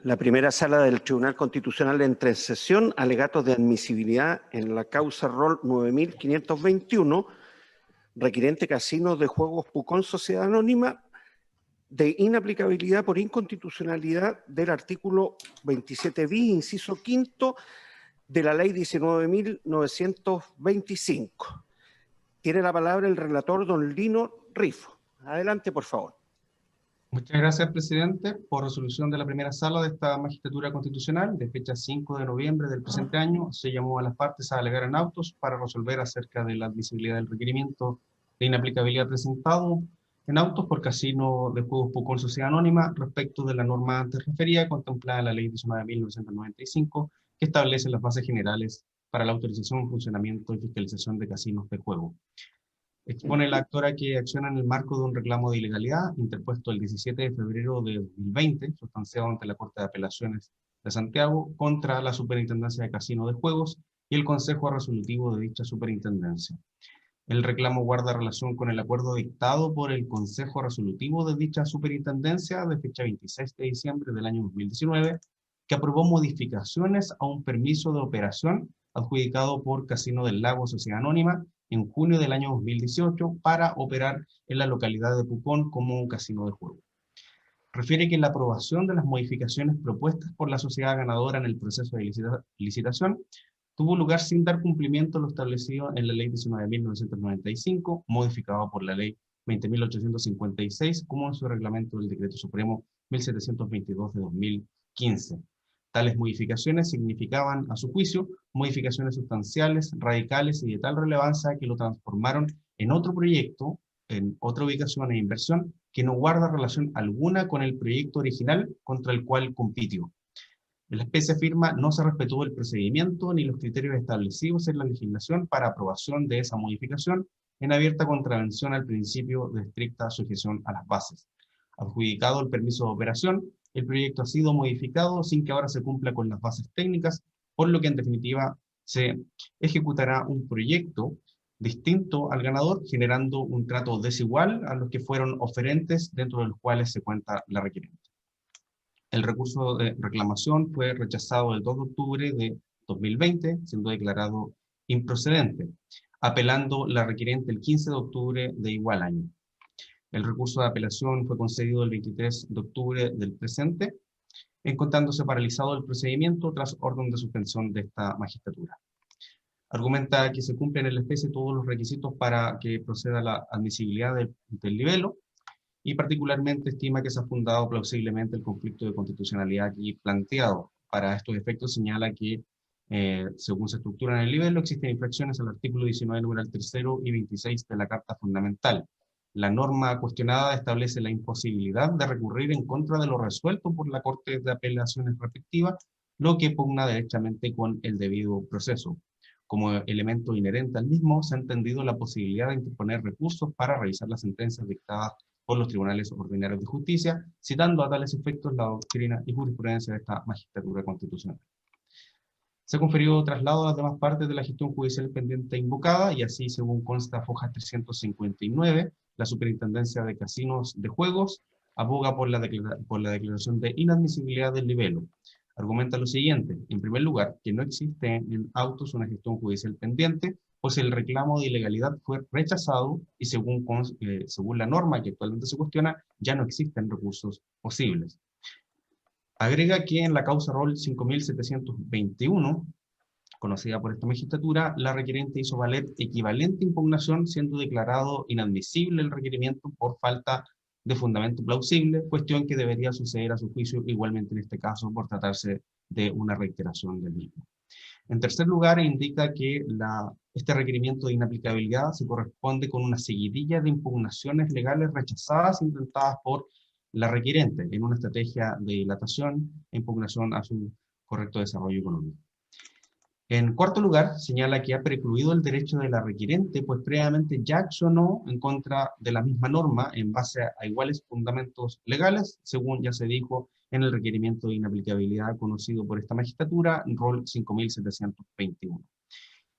La primera sala del Tribunal Constitucional entra en sesión, alegatos de admisibilidad en la causa rol 9521, requiriente Casino de Juegos Pucón Sociedad Anónima, de inaplicabilidad por inconstitucionalidad del artículo 27 bis, inciso quinto, de la ley 19.925. Tiene la palabra el relator, don Lino Rifo. Adelante, por favor. Muchas gracias, presidente. Por resolución de la primera sala de esta Magistratura Constitucional, de fecha 5 de noviembre del presente año, se llamó a las partes a alegar en autos para resolver acerca de la admisibilidad del requerimiento de inaplicabilidad presentado en autos por Casino de Juegos Pucón Sociedad Anónima respecto de la norma antes referida contemplada en la Ley 19.995, que establece las bases generales para la autorización, funcionamiento y fiscalización de casinos de juego. Expone la actora que acciona en el marco de un reclamo de ilegalidad interpuesto el 17 de febrero de 2020, sustanciado ante la Corte de Apelaciones de Santiago, contra la Superintendencia de Casino de Juegos y el Consejo Resolutivo de dicha superintendencia. El reclamo guarda relación con el acuerdo dictado por el Consejo Resolutivo de dicha superintendencia de fecha 26 de diciembre del año 2019, que aprobó modificaciones a un permiso de operación adjudicado por Casino del Lago Sociedad Anónima en junio del año 2018 para operar en la localidad de Pucón como un casino de juego. Refiere que la aprobación de las modificaciones propuestas por la sociedad ganadora en el proceso de licitación tuvo lugar sin dar cumplimiento a lo establecido en la Ley 19.995, modificada por la Ley 20.856, como en su reglamento del Decreto Supremo 1722 de 2015. Tales modificaciones significaban, a su juicio, modificaciones sustanciales, radicales y de tal relevancia que lo transformaron en otro proyecto, en otra ubicación e inversión, que no guarda relación alguna con el proyecto original contra el cual compitió. La especie afirma no se respetó el procedimiento ni los criterios establecidos en la legislación para aprobación de esa modificación, en abierta contravención al principio de estricta sujeción a las bases. Adjudicado el permiso de operación, el proyecto ha sido modificado sin que ahora se cumpla con las bases técnicas, por lo que en definitiva se ejecutará un proyecto distinto al ganador, generando un trato desigual a los que fueron oferentes dentro de los cuales se cuenta la requerente. El recurso de reclamación fue rechazado el 2 de octubre de 2020, siendo declarado improcedente, apelando la requerente el 15 de octubre de igual año. El recurso de apelación fue concedido el 23 de octubre del presente, encontrándose paralizado el procedimiento tras orden de suspensión de esta magistratura. Argumenta que se cumplen en la especie todos los requisitos para que proceda la admisibilidad del libelo, y particularmente estima que se ha fundado plausiblemente el conflicto de constitucionalidad aquí planteado. Para estos efectos señala que, según se estructura en el libelo, existen infracciones al artículo 19, numeral 3 y 26 de la Carta Fundamental. La norma cuestionada establece la imposibilidad de recurrir en contra de lo resuelto por la Corte de Apelaciones respectiva, lo que pugna derechamente con el debido proceso. Como elemento inherente al mismo, se ha entendido la posibilidad de interponer recursos para revisar las sentencias dictadas por los tribunales ordinarios de justicia, citando a tales efectos la doctrina y jurisprudencia de esta magistratura constitucional. Se confirió traslado a las demás partes de la gestión judicial pendiente invocada, y así, según consta foja 359, la Superintendencia de Casinos de Juegos aboga por la declaración de inadmisibilidad del libelo. Argumenta lo siguiente: en primer lugar, que no existe en autos una gestión judicial pendiente, pues el reclamo de ilegalidad fue rechazado y según la norma que actualmente se cuestiona, ya no existen recursos posibles. Agrega que en la causa rol 5721, conocida por esta magistratura, la requerente hizo valer equivalente impugnación, siendo declarado inadmisible el requerimiento por falta de fundamento plausible, cuestión que debería suceder a su juicio igualmente en este caso por tratarse de una reiteración del mismo. En tercer lugar, indica que este requerimiento de inaplicabilidad se corresponde con una seguidilla de impugnaciones legales rechazadas intentadas por la requerente en una estrategia de dilatación e impugnación a su correcto desarrollo económico. En cuarto lugar, señala que ha precluido el derecho de la requerente, pues previamente ya accionó en contra de la misma norma en base a iguales fundamentos legales, según ya se dijo en el requerimiento de inaplicabilidad conocido por esta magistratura, rol 5721.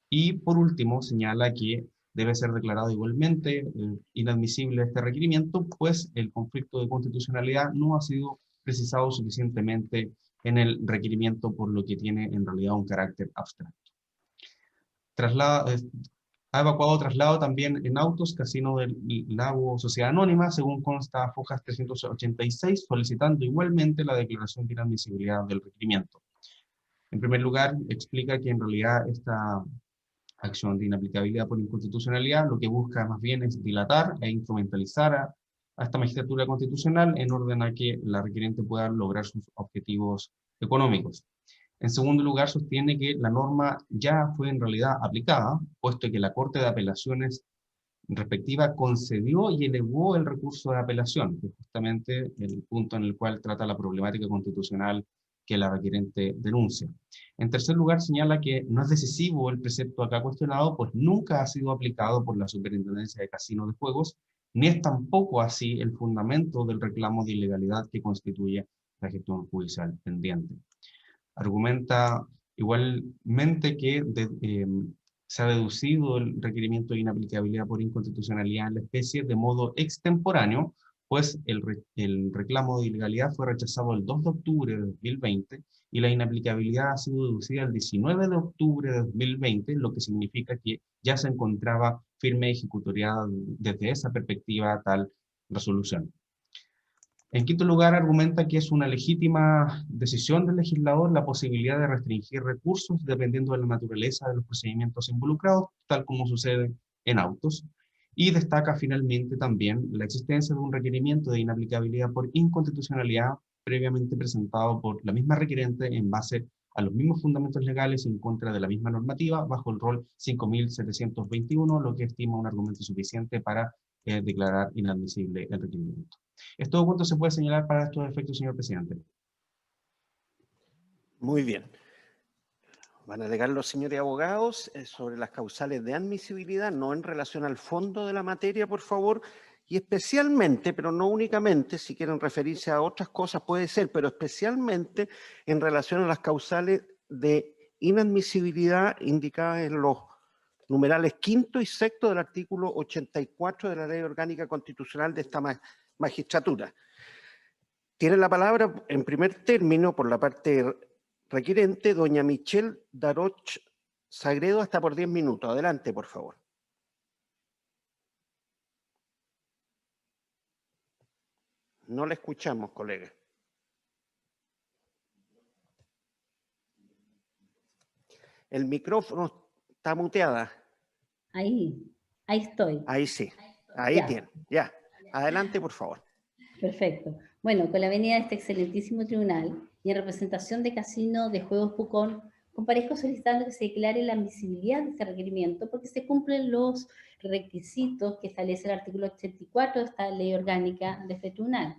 Y por último, señala que debe ser declarado igualmente inadmisible este requerimiento, pues el conflicto de constitucionalidad no ha sido precisado suficientemente en el requerimiento, por lo que tiene en realidad un carácter abstracto. Ha evacuado traslado también en autos Casino del Lago Sociedad Anónima, según consta Fojas 386, solicitando igualmente la declaración de inadmisibilidad del requerimiento. En primer lugar, explica que en realidad esta acción de inaplicabilidad por inconstitucionalidad lo que busca más bien es dilatar e instrumentalizar a esta magistratura constitucional en orden a que la requerente pueda lograr sus objetivos económicos. En segundo lugar, sostiene que la norma ya fue en realidad aplicada, puesto que la Corte de Apelaciones respectiva concedió y elevó el recurso de apelación, que es justamente el punto en el cual trata la problemática constitucional que la requerente denuncia. En tercer lugar, señala que no es decisivo el precepto acá cuestionado, pues nunca ha sido aplicado por la Superintendencia de Casinos de Juegos, ni es tampoco así el fundamento del reclamo de ilegalidad que constituye la gestión judicial pendiente. Argumenta igualmente que se ha deducido el requerimiento de inaplicabilidad por inconstitucionalidad en la especie de modo extemporáneo, pues el reclamo de ilegalidad fue rechazado el 2 de octubre de 2020 y la inaplicabilidad ha sido deducida el 19 de octubre de 2020, lo que significa que ya se encontraba firme y ejecutoriada desde esa perspectiva tal resolución. En quinto lugar, argumenta que es una legítima decisión del legislador la posibilidad de restringir recursos dependiendo de la naturaleza de los procedimientos involucrados, tal como sucede en autos, y destaca finalmente también la existencia de un requerimiento de inaplicabilidad por inconstitucionalidad previamente presentado por la misma requerente en base a los mismos fundamentos legales en contra de la misma normativa, bajo el rol 5721, lo que estima un argumento suficiente para declarar inadmisible el requerimiento. ¿Es todo cuanto se puede señalar para estos efectos, señor presidente? Muy bien. Van a alegar los señores abogados sobre las causales de admisibilidad, no en relación al fondo de la materia, por favor, y especialmente, pero no únicamente, si quieren referirse a otras cosas puede ser, pero especialmente en relación a las causales de inadmisibilidad indicadas en los numerales quinto y sexto del artículo 84 de la Ley Orgánica Constitucional de esta magistratura. Tiene la palabra, en primer término, por la parte requerente, doña Michelle Daroch Sagredo, hasta por 10 minutos. Adelante, por favor. No la escuchamos, colega. El micrófono está muteada. Ahí estoy. Ahí sí, ahí tiene. Ya, adelante, por favor. Perfecto. Bueno, con la venida de este excelentísimo tribunal y en representación de Casino de Juegos Pucón, comparezco solicitando que se declare la admisibilidad de este requerimiento porque se cumplen los requisitos que establece el artículo 84 de esta ley orgánica de este tribunal.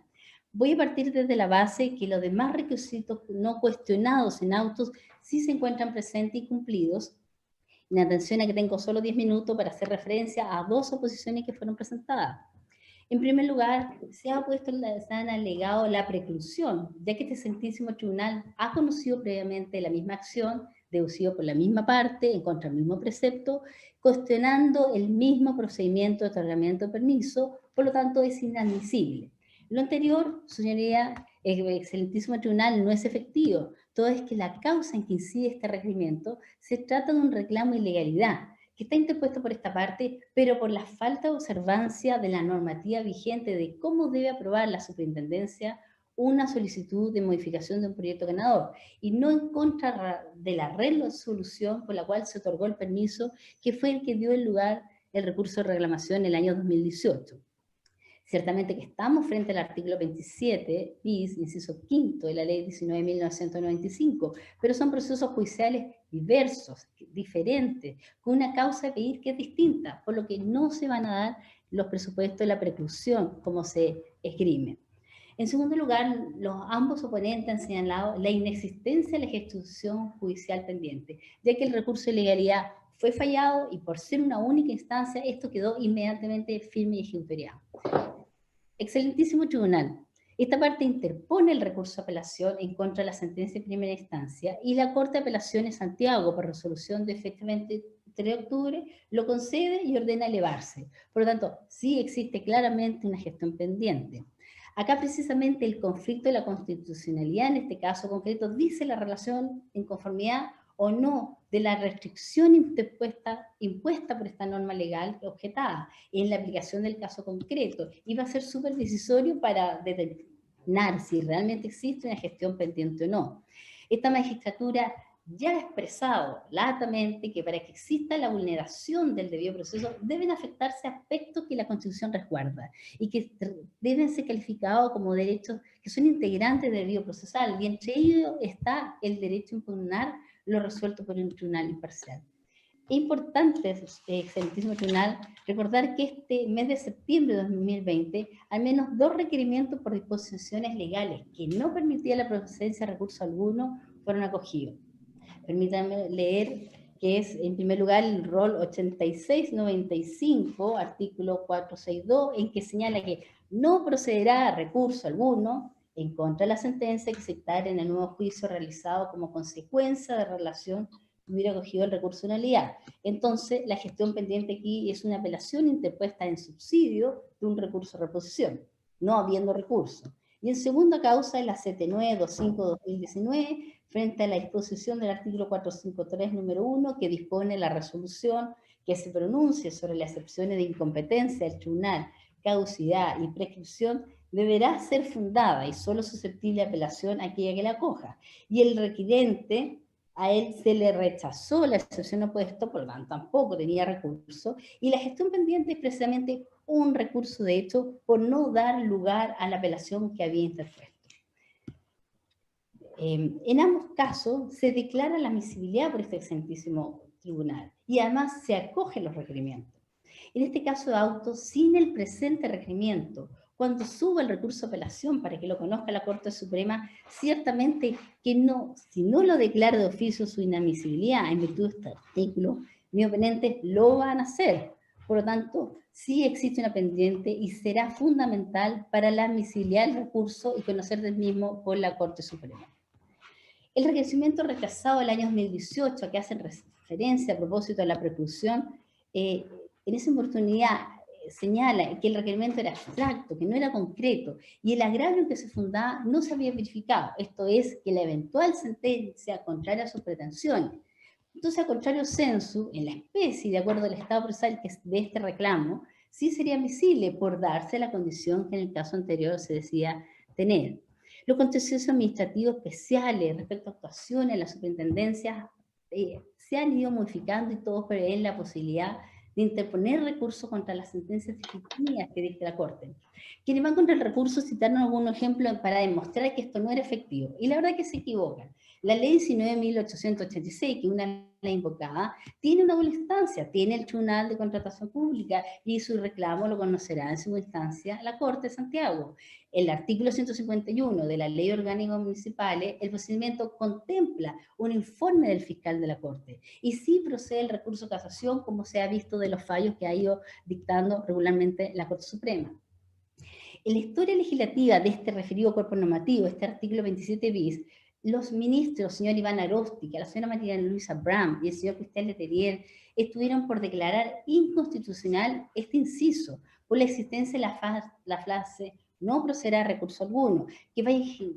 Voy a partir desde la base que los demás requisitos no cuestionados en autos sí se encuentran presentes y cumplidos. En atención a que tengo solo 10 minutos para hacer referencia a dos oposiciones que fueron presentadas. En primer lugar, se han alegado la preclusión, ya que este sentísimo tribunal ha conocido previamente la misma acción, deducido por la misma parte, en contra del mismo precepto, cuestionando el mismo procedimiento de otorgamiento de permiso, por lo tanto es inadmisible. Lo anterior, señoría, el excelentísimo tribunal no es efectivo, todo es que la causa en que incide este requerimiento se trata de un reclamo de ilegalidad, que está interpuesto por esta parte, pero por la falta de observancia de la normativa vigente de cómo debe aprobar la superintendencia una solicitud de modificación de un proyecto ganador, y no en contra de la resolución por la cual se otorgó el permiso, que fue el que dio el lugar el recurso de reclamación en el año 2018. Ciertamente que estamos frente al artículo 27 bis, inciso quinto de la ley 19.995, pero son procesos judiciales diversos, diferentes, con una causa de pedir que es distinta, por lo que no se van a dar los presupuestos de la preclusión como se esgrime. En segundo lugar, ambos oponentes han señalado la inexistencia de la ejecución judicial pendiente, ya que el recurso de legalidad fue fallado y por ser una única instancia, esto quedó inmediatamente firme y ejecutoriado. Excelentísimo tribunal, esta parte interpone el recurso de apelación en contra de la sentencia de primera instancia y la Corte de Apelaciones de Santiago, por resolución de fecha 23 de octubre, lo concede y ordena elevarse. Por lo tanto, sí existe claramente una gestión pendiente. Acá precisamente el conflicto de la constitucionalidad, en este caso concreto, dice la relación en conformidad o no de la restricción impuesta por esta norma legal objetada en la aplicación del caso concreto, y va a ser súper decisorio para determinar si realmente existe una gestión pendiente o no. Esta magistratura ya ha expresado latamente que para que exista la vulneración del debido proceso deben afectarse aspectos que la Constitución resguarda y que deben ser calificados como derechos que son integrantes del debido procesal, y entre ellos está el derecho a impugnar lo resuelto por un tribunal imparcial. Es importante, excelentísimo tribunal, recordar que este mes de septiembre de 2020, al menos 2 requerimientos por disposiciones legales que no permitían la procedencia de recurso alguno fueron acogidos. Permítanme leer que es, en primer lugar, el rol 8695, artículo 462, en que señala que no procederá a recurso alguno en contra de la sentencia que se dictare en el nuevo juicio realizado como consecuencia de relación que hubiera acogido el recurso de nulidad. Entonces, la gestión pendiente aquí es una apelación interpuesta en subsidio de un recurso de reposición, no habiendo recurso. Y en segunda causa, la 7925-2019, frente a la disposición del artículo 453, número 1, que dispone la resolución que se pronuncie sobre las excepciones de incompetencia del tribunal, caducidad y prescripción, deberá ser fundada y solo susceptible de apelación aquella que la acoja. Y el requirente, a él se le rechazó la excepción opuesta, por lo tanto tampoco tenía recurso, y la gestión pendiente es precisamente un recurso de hecho por no dar lugar a la apelación que había interpuesto. En ambos casos se declara la admisibilidad por este excelentísimo tribunal y además se acogen los requerimientos. En este caso de auto, sin el presente requerimiento, cuando suba el recurso de apelación para que lo conozca la Corte Suprema, ciertamente que no, si no lo declara de oficio su inadmisibilidad en virtud de este artículo, mis oponentes lo van a hacer. Por lo tanto, sí existe una pendiente y será fundamental para la admisibilidad del recurso y conocer del mismo por la Corte Suprema. El requerimiento rechazado del año 2018, a que hacen referencia a propósito de la preclusión, en esa oportunidad señala que el requerimiento era abstracto, que no era concreto, y el agravio en que se fundaba no se había verificado. Esto es, que la eventual sentencia contraria a sus pretensiones. Entonces, a contrario sensu, en la especie, de acuerdo al estado procesal de este reclamo, sí sería admisible por darse la condición que en el caso anterior se decía tener. Los contenciosos administrativos especiales respecto a actuaciones en las superintendencias se han ido modificando y todos prevén la posibilidad de interponer recursos contra las sentencias definitivas que dicta la Corte. Quienes van contra el recurso citaron algunos ejemplos para demostrar que esto no era efectivo, y la verdad es que se equivocan. La ley 19.886, que es una ley invocada, tiene una doble instancia, tiene el Tribunal de Contratación Pública y su reclamo lo conocerá en su instancia la Corte de Santiago. El artículo 151 de la Ley Orgánica Municipal, el procedimiento contempla un informe del fiscal de la Corte y sí procede el recurso de casación, como se ha visto de los fallos que ha ido dictando regularmente la Corte Suprema. En la historia legislativa de este referido cuerpo normativo, este artículo 27 bis, los ministros, señor Iván Aróstica, la señora María Luisa Bram y el señor Cristian Leterier, estuvieron por declarar inconstitucional este inciso por la existencia de la frase no procederá recurso alguno,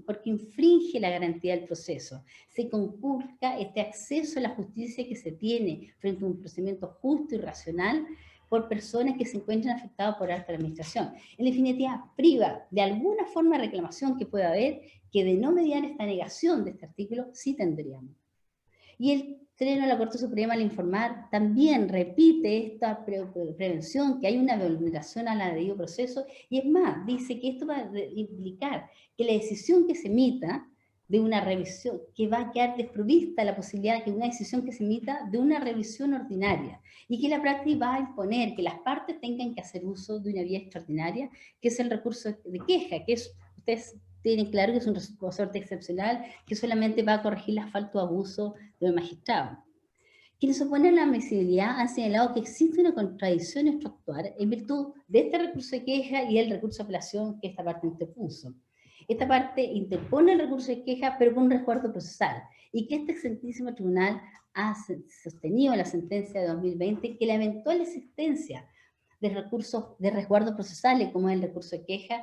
porque infringe la garantía del proceso. Se conculca este acceso a la justicia que se tiene frente a un procedimiento justo y racional por personas que se encuentran afectadas por alta administración. En definitiva, priva de alguna forma de reclamación que pueda haber, que de no mediar esta negación de este artículo, sí tendríamos. Y el Pleno de la Corte Suprema, al informar, también repite esta prevención, que hay una vulneración a la debido proceso, y es más, dice que esto va a implicar que la decisión que se emita de una revisión, que va a quedar desprovista la posibilidad de que una decisión que se emita de una revisión ordinaria, y que la práctica va a imponer que las partes tengan que hacer uso de una vía extraordinaria, que es el recurso de queja, que es, ustedes tienen claro que es un resorte excepcional que solamente va a corregir las faltas o abuso del magistrado. Quienes oponen la admisibilidad han señalado que existe una contradicción estructural en virtud de este recurso de queja y el recurso de apelación que esta parte interpuso. Esta parte interpone el recurso de queja, pero con un resguardo procesal, y que este excelentísimo tribunal ha sostenido en la sentencia de 2020 que la eventual existencia de recursos de resguardo procesales, como es el recurso de queja,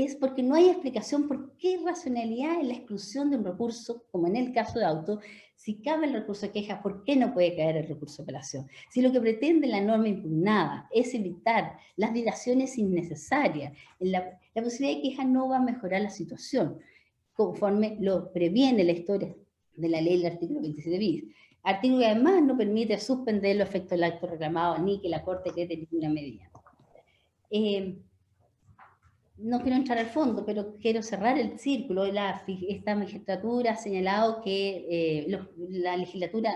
es porque no hay explicación por qué racionalidad en la exclusión de un recurso, como en el caso de auto. Si cabe el recurso de queja, ¿por qué no puede caer el recurso de apelación? Si lo que pretende la norma impugnada es evitar las dilaciones innecesarias, la posibilidad de queja no va a mejorar la situación, conforme lo previene la historia de la ley del artículo 27 bis. Artículo que además no permite suspender los efectos del acto reclamado, ni que la Corte decrete ninguna medida. No quiero entrar al fondo, pero quiero cerrar el círculo. Esta magistratura ha señalado que el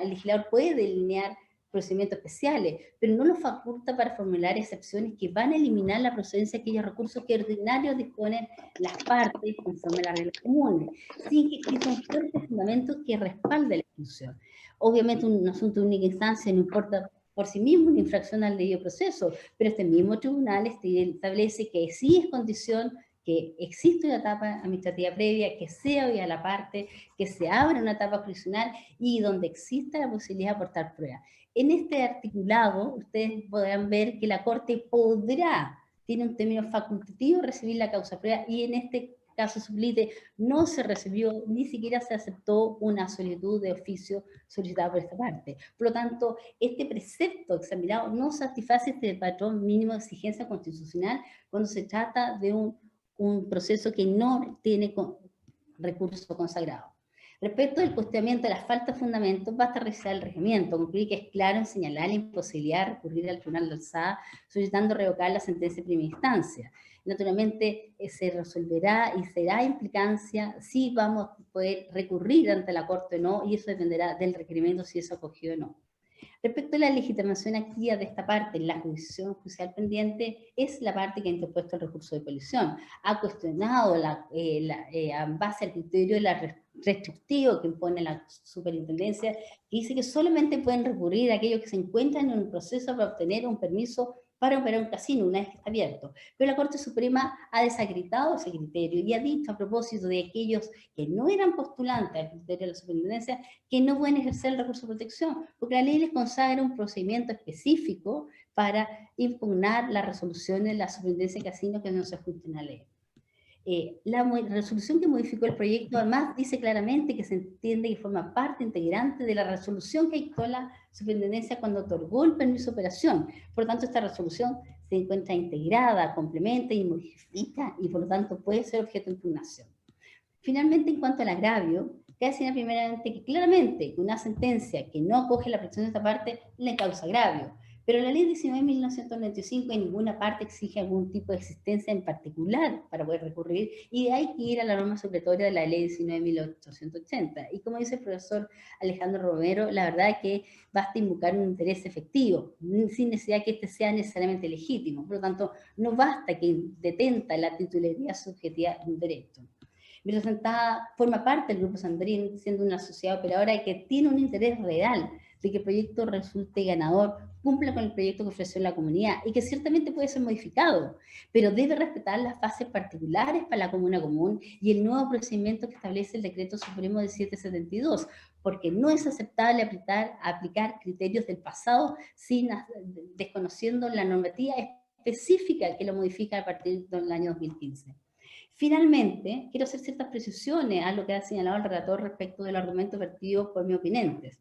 legislador puede delinear procedimientos especiales, pero no lo faculta para formular excepciones que van a eliminar la procedencia de aquellos recursos que ordinarios disponen las partes conforme a las reglas comunes, sin que exista un fuerte fundamento que respalde la exclusión. Obviamente un asunto de única instancia no importa por sí mismo una infracción al debido proceso, pero este mismo tribunal establece que sí es condición que existe una etapa administrativa previa, que sea oída la parte, que se abra una etapa jurisdiccional y donde exista la posibilidad de aportar pruebas. En este articulado, ustedes podrán ver que la Corte podrá, tiene un término facultativo, recibir la causa prueba, y en este caso suplite no se recibió, ni siquiera se aceptó una solicitud de oficio solicitada por esta parte. Por lo tanto, este precepto examinado no satisface este patrón mínimo de exigencia constitucional cuando se trata de un proceso que no tiene recurso consagrado. Respecto del cuestionamiento de la falta de fundamento, basta revisar el reglamento, concluir que es claro en señalar la imposibilidad de recurrir al tribunal de alzada solicitando revocar la sentencia de primera instancia. Naturalmente se resolverá y será implicancia si vamos a poder recurrir ante la Corte o no, y eso dependerá del requerimiento si es acogido o no. Respecto a la legitimación activa de esta parte, la jurisdicción judicial pendiente es la parte que ha interpuesto el recurso de coalición. Ha cuestionado en base al criterio de la restrictivo que impone la superintendencia, que dice que solamente pueden recurrir a aquellos que se encuentran en un proceso para obtener un permiso para operar un casino una vez que está abierto. Pero la Corte Suprema ha desacreditado ese criterio y ha dicho a propósito de aquellos que no eran postulantes al criterio de la superintendencia que no pueden ejercer el recurso de protección, porque la ley les consagra un procedimiento específico para impugnar las resoluciones de la superintendencia de casinos que no se ajusten a la ley. La resolución que modificó el proyecto además dice claramente que se entiende que forma parte integrante de la resolución que dictó la superintendencia cuando otorgó el permiso de operación. Por lo tanto, esta resolución se encuentra integrada, complementa y modifica, y por lo tanto puede ser objeto de impugnación. Finalmente, en cuanto al agravio, cabe señalar primeramente que claramente una sentencia que no acoge la protección de esta parte le causa agravio. Pero la ley 19.995 en ninguna parte exige algún tipo de existencia en particular para poder recurrir, y de ahí que ir a la norma supletoria de la ley 19.880. Y como dice el profesor Alejandro Romero, la verdad es que basta invocar un interés efectivo, sin necesidad que este sea necesariamente legítimo. Por lo tanto, no basta que detenta la titularidad subjetiva de un derecho. Mi representada forma parte del Grupo Sandrin, siendo una sociedad operadora que tiene un interés real de que el proyecto resulte ganador, cumpla con el proyecto que ofreció la comunidad y que ciertamente puede ser modificado, pero debe respetar las fases particulares para la comuna común y el nuevo procedimiento que establece el Decreto Supremo de 772, porque no es aceptable aplicar criterios del pasado desconociendo la normativa específica que lo modifica a partir del año 2015. Finalmente, quiero hacer ciertas precisiones a lo que ha señalado el relator respecto del argumento vertido por mis oponentes.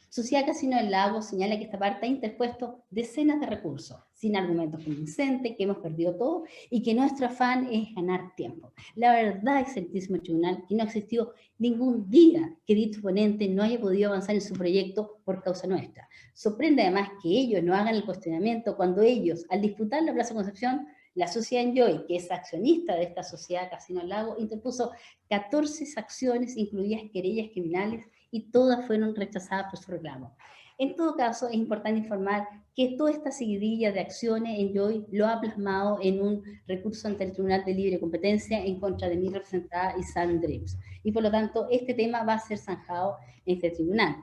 Sociedad Casino del Lago señala que esta parte ha interpuesto decenas de recursos, sin argumentos convincentes, que hemos perdido todo y que nuestro afán es ganar tiempo. La verdad, excelentísimo tribunal, que no ha existido ningún día que dicho ponente no haya podido avanzar en su proyecto por causa nuestra. Sorprende además que ellos no hagan el cuestionamiento cuando ellos, al disputar la Plaza Concepción, la sociedad Enjoy, que es accionista de esta sociedad Casino del Lago, interpuso 14 acciones, incluidas querellas criminales, y todas fueron rechazadas por su reclamo. En todo caso, es importante informar que toda esta seguidilla de acciones Enjoy lo ha plasmado en un recurso ante el Tribunal de Libre Competencia en contra de mi representada Isan Dreams. Y por lo tanto, este tema va a ser zanjado en este tribunal.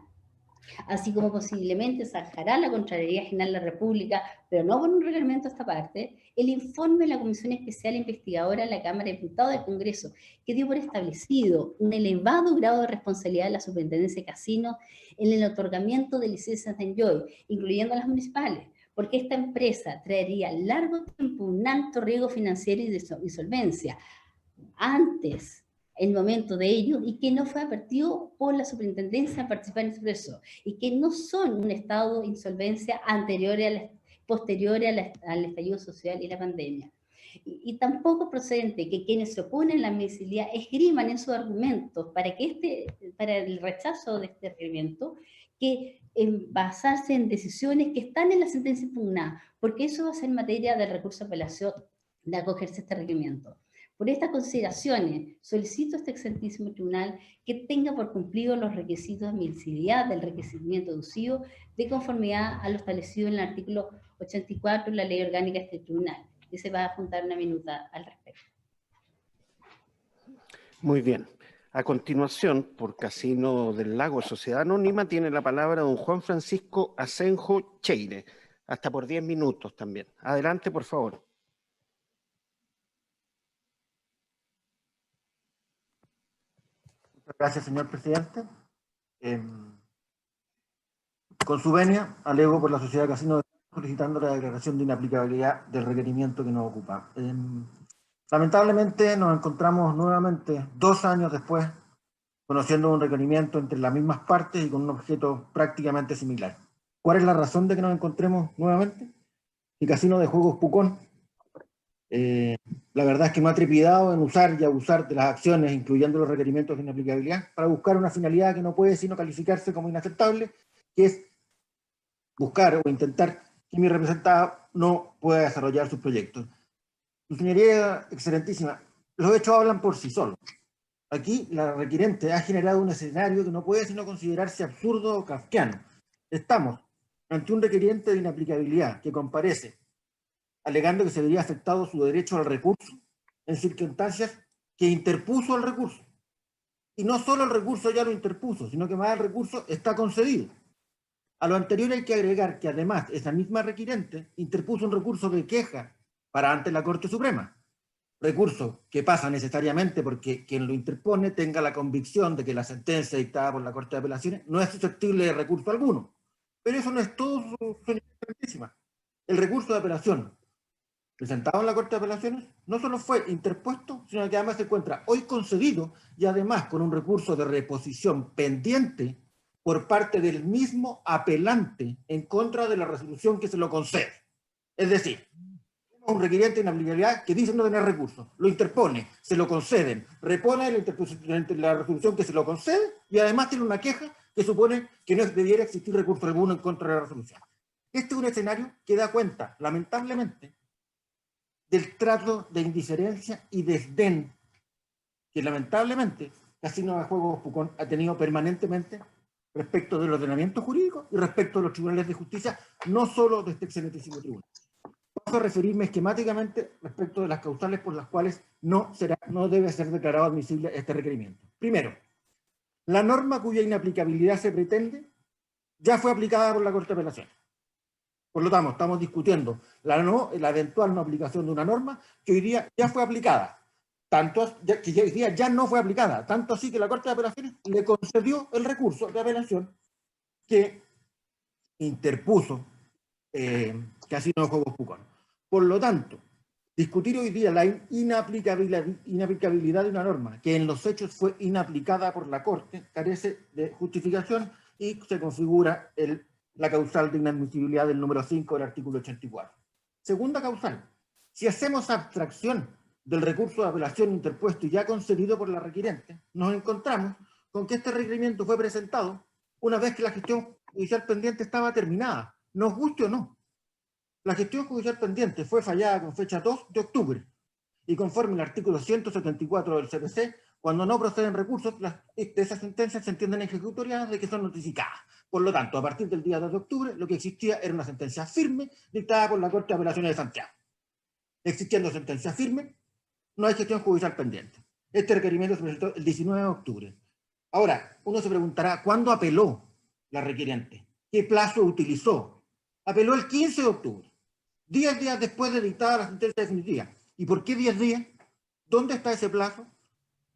Así como posiblemente zanjará la Contraloría General de la República, pero no por un reglamento a esta parte, el informe de la Comisión Especial Investigadora de la Cámara de Diputados del Congreso, que dio por establecido un elevado grado de responsabilidad de la Superintendencia de Casinos en el otorgamiento de licencias de Enjoy, incluyendo las municipales, porque esta empresa traería largo tiempo un alto riesgo financiero y de insolvencia antes, el momento de ello, y que no fue advertido por la superintendencia a participar en ese proceso, y que no son un estado de insolvencia posterior al estallido social y la pandemia. Y tampoco es procedente que quienes se oponen a la admisibilidad esgriman en sus argumentos para el rechazo de este requerimiento, que basarse en decisiones que están en la sentencia impugnada, porque eso va a ser materia del recurso de apelación de acogerse a este requerimiento. Por estas consideraciones, solicito a este excelentísimo tribunal que tenga por cumplido los requisitos de admisibilidad del requerimiento deducido de conformidad a lo establecido en el artículo 84 de la Ley Orgánica de este tribunal. Y se va a juntar una minuta al respecto. Muy bien. A continuación, por Casino del Lago Sociedad Anónima, tiene la palabra don Juan Francisco Asenjo Cheire, hasta por 10 minutos también. Adelante, por favor. Muchas gracias, señor presidente. Con su venia, alego por la Sociedad Casino solicitando la declaración de inaplicabilidad del requerimiento que nos ocupa. Lamentablemente nos encontramos nuevamente 2 años después conociendo un requerimiento entre las mismas partes y con un objeto prácticamente similar. ¿Cuál es la razón de que nos encontremos nuevamente? El Casino de Juegos Pucón, la verdad es que me ha trepidado en usar y abusar de las acciones, incluyendo los requerimientos de inaplicabilidad, para buscar una finalidad que no puede sino calificarse como inaceptable, que es buscar o intentar que mi representada no pueda desarrollar sus proyectos. Su señoría excelentísima, los hechos hablan por sí solos. Aquí la requirente ha generado un escenario que no puede sino considerarse absurdo o kafkiano. Estamos ante un requiriente de inaplicabilidad que comparece alegando que se vería afectado su derecho al recurso en circunstancias que interpuso el recurso. Y no solo el recurso ya lo interpuso, sino que más el recurso está concedido. A lo anterior hay que agregar que además esa misma requirente interpuso un recurso de queja para ante la Corte Suprema. Recurso que pasa necesariamente porque quien lo interpone tenga la convicción de que la sentencia dictada por la Corte de Apelaciones no es susceptible de recurso alguno. Pero eso no es todo, señora excelentísima. El recurso de apelación presentado en la Corte de Apelaciones no solo fue interpuesto, sino que además se encuentra hoy concedido y además con un recurso de reposición pendiente por parte del mismo apelante en contra de la resolución que se lo concede. Es decir, un requiriente de inaplicabilidad que dice no tener recursos, lo interpone, se lo conceden, repone la resolución que se lo concede y además tiene una queja que supone que no debiera existir recurso alguno en contra de la resolución. Este es un escenario que da cuenta, lamentablemente, del trato de indiferencia y desdén que lamentablemente Casino de Juegos Pucón ha tenido permanentemente respecto del ordenamiento jurídico y respecto de los tribunales de justicia, no solo de este excelentísimo tribunal. Paso a referirme esquemáticamente respecto de las causales por las cuales no debe ser declarado admisible este requerimiento. Primero, la norma cuya inaplicabilidad se pretende ya fue aplicada por la Corte de Apelaciones. Por lo tanto, estamos discutiendo la eventual no aplicación de una norma que hoy día ya fue aplicada, que hoy día ya no fue aplicada, tanto así que la Corte de Apelaciones le concedió el recurso de apelación que interpuso Casino de Juegos Pucón. Por lo tanto, discutir hoy día la inaplicabilidad de una norma que en los hechos fue inaplicada por la Corte carece de justificación y se configura la causal de inadmisibilidad del número 5 del artículo 84. Segunda causal, si hacemos abstracción del recurso de apelación interpuesto y ya concedido por la requirente, nos encontramos con que este requerimiento fue presentado una vez que la gestión judicial pendiente estaba terminada, nos guste o no. La gestión judicial pendiente fue fallada con fecha 2 de octubre y conforme al artículo 174 del CPC, cuando no proceden recursos, de esas sentencias se entienden ejecutoriadas de que son notificadas. Por lo tanto, a partir del día 2 de octubre, lo que existía era una sentencia firme dictada por la Corte de Apelaciones de Santiago. Existiendo sentencia firme, no hay gestión judicial pendiente. Este requerimiento se presentó el 19 de octubre. Ahora, uno se preguntará, ¿cuándo apeló la requiriente? ¿Qué plazo utilizó? Apeló el 15 de octubre, 10 días después de dictada la sentencia definitiva. ¿Y por qué 10 días? ¿Dónde está ese plazo?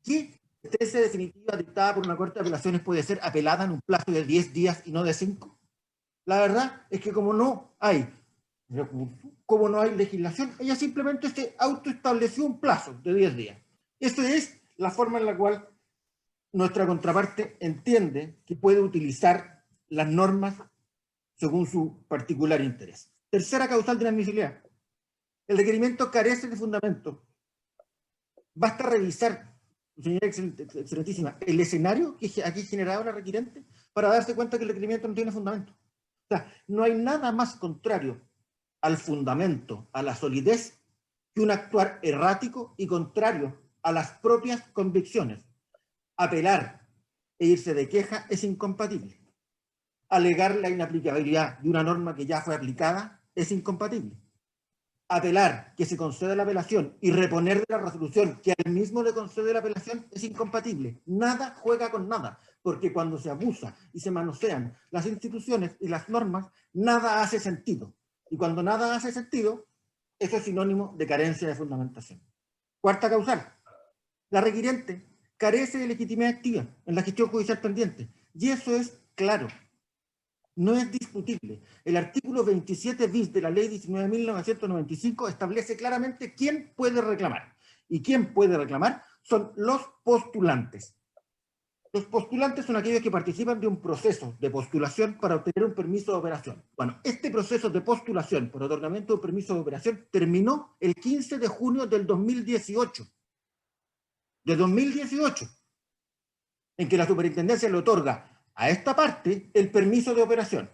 ¿Qué sentencia definitiva dictada por una Corte de Apelaciones puede ser apelada en un plazo de 10 días y no de 5? La verdad es que como no hay recurso, como no hay legislación, ella simplemente se autoestableció un plazo de 10 días. Esa es la forma en la cual nuestra contraparte entiende que puede utilizar las normas según su particular interés. Tercera causal de inadmisibilidad. El requerimiento carece de fundamento. Basta revisar, señora excelentísima, el escenario que aquí generaba la requirente para darse cuenta que el requerimiento no tiene fundamento. O sea, no hay nada más contrario al fundamento, a la solidez, que un actuar errático y contrario a las propias convicciones. Apelar e irse de queja es incompatible. Alegar la inaplicabilidad de una norma que ya fue aplicada es incompatible. Apelar que se conceda la apelación y reponer de la resolución que al mismo le concede la apelación es incompatible. Nada juega con nada, porque cuando se abusa y se manosean las instituciones y las normas, nada hace sentido. Y cuando nada hace sentido, eso es sinónimo de carencia de fundamentación. Cuarta causal. La requiriente carece de legitimidad activa en la gestión judicial pendiente. Y eso es claro. No es discutible. El artículo 27 bis de la ley 19.995 establece claramente quién puede reclamar. Y quién puede reclamar son los postulantes. Los postulantes son aquellos que participan de un proceso de postulación para obtener un permiso de operación. Bueno, este proceso de postulación por otorgamiento de un permiso de operación terminó el 15 de junio del 2018. De 2018, en que la superintendencia le otorga a esta parte el permiso de operación.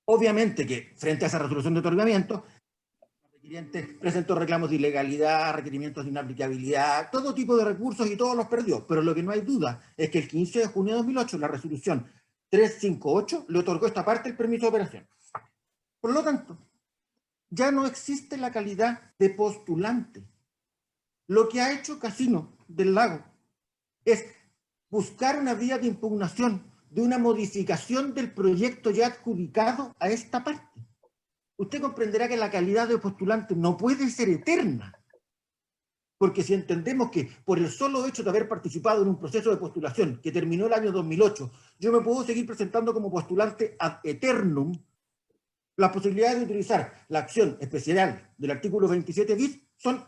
Obviamente que frente a esa resolución de otorgamiento, el requiriente presentó reclamos de ilegalidad, requerimientos de inaplicabilidad, todo tipo de recursos y todos los perdió. Pero lo que no hay duda es que el 15 de junio de 2008, la resolución 358 le otorgó a esta parte el permiso de operación. Por lo tanto, ya no existe la calidad de postulante. Lo que ha hecho Casino del Lago es buscar una vía de impugnación de una modificación del proyecto ya adjudicado a esta parte. Usted comprenderá que la calidad de postulante no puede ser eterna, porque si entendemos que por el solo hecho de haber participado en un proceso de postulación que terminó el año 2008, yo me puedo seguir presentando como postulante ad eternum, las posibilidades de utilizar la acción especial del artículo 27 bis son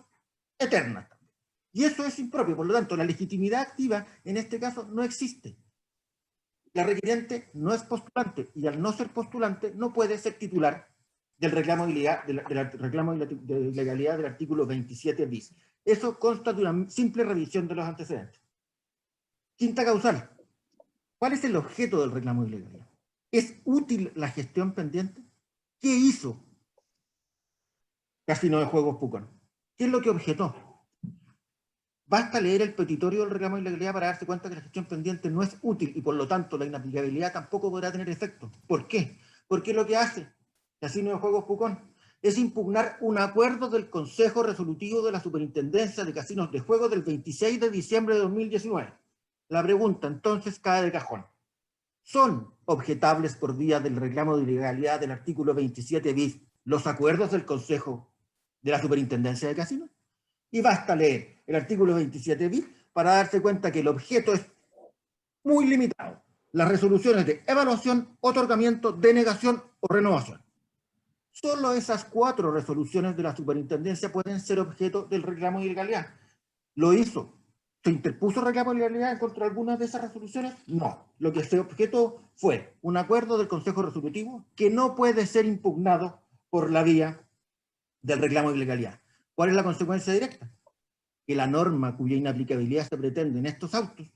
eternas. Y eso es impropio, por lo tanto, la legitimidad activa en este caso no existe. La requiriente no es postulante, y al no ser postulante no puede ser titular del reclamo de ilegalidad del artículo 27 bis. Eso consta de una simple revisión de los antecedentes. Quinta causal. ¿Cuál es el objeto del reclamo de ilegalidad? ¿Es útil la gestión pendiente? ¿Qué hizo Casino de Juegos Pucón? ¿Qué es lo que objetó? Basta leer el petitorio del reclamo de ilegalidad para darse cuenta que la gestión pendiente no es útil y por lo tanto la inaplicabilidad tampoco podrá tener efecto. ¿Por qué? Porque lo que hace Casino de Juegos Pucón es impugnar un acuerdo del Consejo Resolutivo de la Superintendencia de Casinos de Juegos del 26 de diciembre de 2019. La pregunta entonces cae de cajón. ¿Son objetables por vía del reclamo de ilegalidad del artículo 27 bis los acuerdos del Consejo de la Superintendencia de Casinos? Y basta leer el artículo 27 bis para darse cuenta que el objeto es muy limitado. Las resoluciones de evaluación, otorgamiento, denegación o renovación. Solo esas 4 resoluciones de la superintendencia pueden ser objeto del reclamo de ilegalidad. ¿Lo hizo? ¿Se interpuso reclamo de ilegalidad contra algunas de esas resoluciones? No. Lo que se objetó fue un acuerdo del Consejo Resolutivo que no puede ser impugnado por la vía del reclamo de ilegalidad. ¿Cuál es la consecuencia directa? Que la norma cuya inaplicabilidad se pretende en estos autos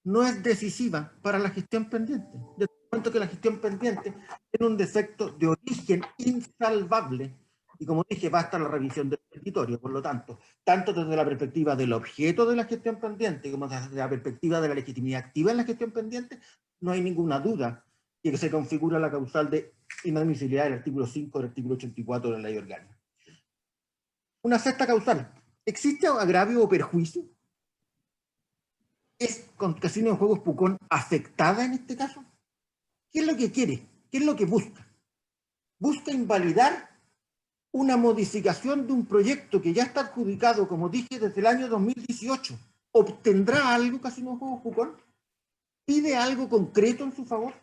no es decisiva para la gestión pendiente. De momento que la gestión pendiente tiene un defecto de origen insalvable y, como dije, basta la revisión del petitorio. Por lo tanto, tanto desde la perspectiva del objeto de la gestión pendiente como desde la perspectiva de la legitimidad activa en la gestión pendiente, no hay ninguna duda que se configura la causal de inadmisibilidad del artículo 5 del artículo 84 de la ley orgánica. Una sexta causal. ¿Existe agravio o perjuicio? ¿Es con Casino de Juegos Pucón afectada en este caso? ¿Qué es lo que quiere? ¿Qué es lo que busca? Busca invalidar una modificación de un proyecto que ya está adjudicado, como dije, desde el año 2018. ¿Obtendrá algo Casino de Juegos Pucón? ¿Pide algo concreto en su favor?